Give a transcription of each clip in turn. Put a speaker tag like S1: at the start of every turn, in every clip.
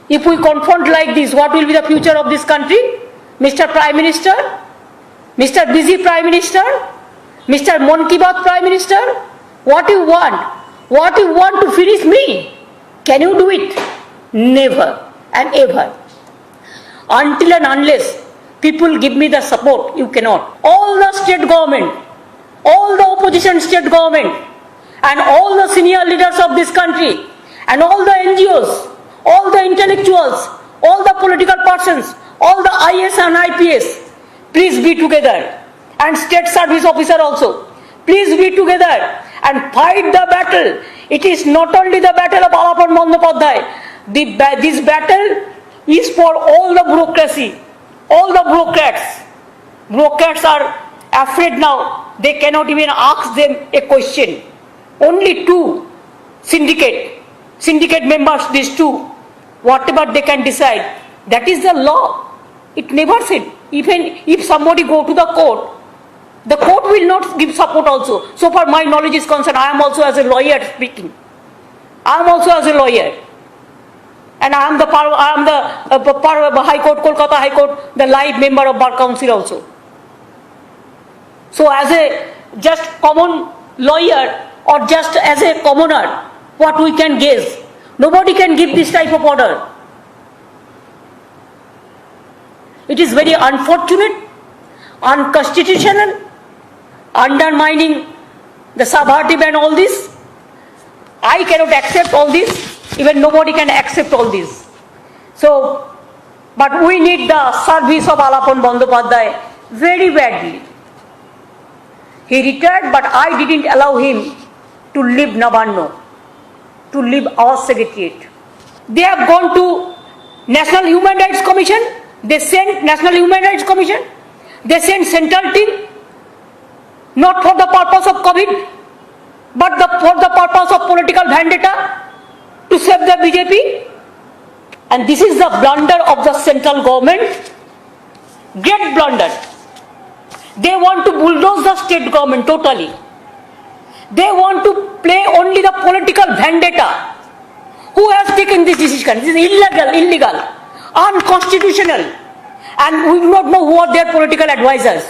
S1: If we confront like this, what will be the future of this country? Mr. Prime Minister, Mr. Busy Prime Minister, Mr. Mon Ki Baat Prime Minister, what you want? What you want to finish me? Can you do it? Never and ever. Until and unless people give me the support, you cannot. All the state government, all the opposition state government, and all the senior leaders of this country, and all the NGOs, all the intellectuals, all the political persons, all the IS and IPS, please be together. And state service officer also, please be together and fight the battle. It is not only the battle of Alapan Bandyopadhyay. This battle is for all the bureaucracy, all the bureaucrats. Bureaucrats are afraid now. They cannot even ask them a question. Only two syndicate members, these two, whatever they can decide, that is the law. It never said. Even if somebody go to the court will not give support also. So far my knowledge is concerned, I am also as a lawyer speaking. I am also as a lawyer. And I am the High Court, Kolkata High Court, the live member of Bar Council also. So as a just common lawyer or just as a commoner, what we can guess? Nobody can give this type of order. It is very unfortunate, unconstitutional, undermining the subvertive and all this. I cannot accept all this. Even nobody can accept all this. So, but we need the service of Alapan Bandyopadhyay very badly. He retired, but I didn't allow him to leave Nabarno, to leave our secretariat. They have gone to National Human Rights Commission. They sent National Human Rights Commission. They sent central team, not for the purpose of COVID, but for the purpose of political vendetta to save the BJP. And this is the blunder of the central government. Great blunder. They want to bulldoze the state government totally. They want to play only the political vendetta. Who has taken this decision? This is illegal, unconstitutional. And we do not know who are their political advisors.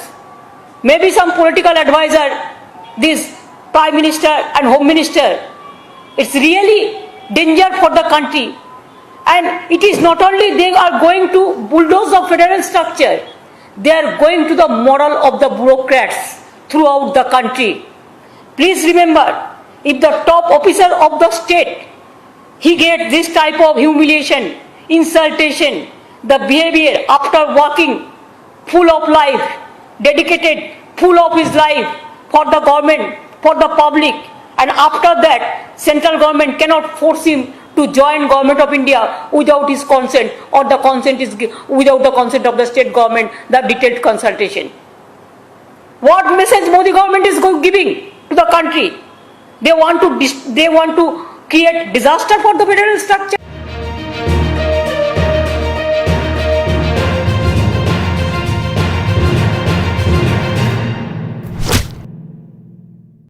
S1: Maybe some political advisor, this Prime Minister and Home Minister. It's really danger for the country. And it is not only they are going to bulldoze the federal structure, they are going to the moral of the bureaucrats throughout the country. Please remember, if the top officer of the state, he gets this type of humiliation, insultation, the behavior after working full of life, dedicated full of his life for the government, for the public, and after that central government cannot force him to join Government of India without his consent, or the consent is without the consent of the state government, the detailed consultation. What message Modi government is giving to the country? They want to create disaster for the federal structure.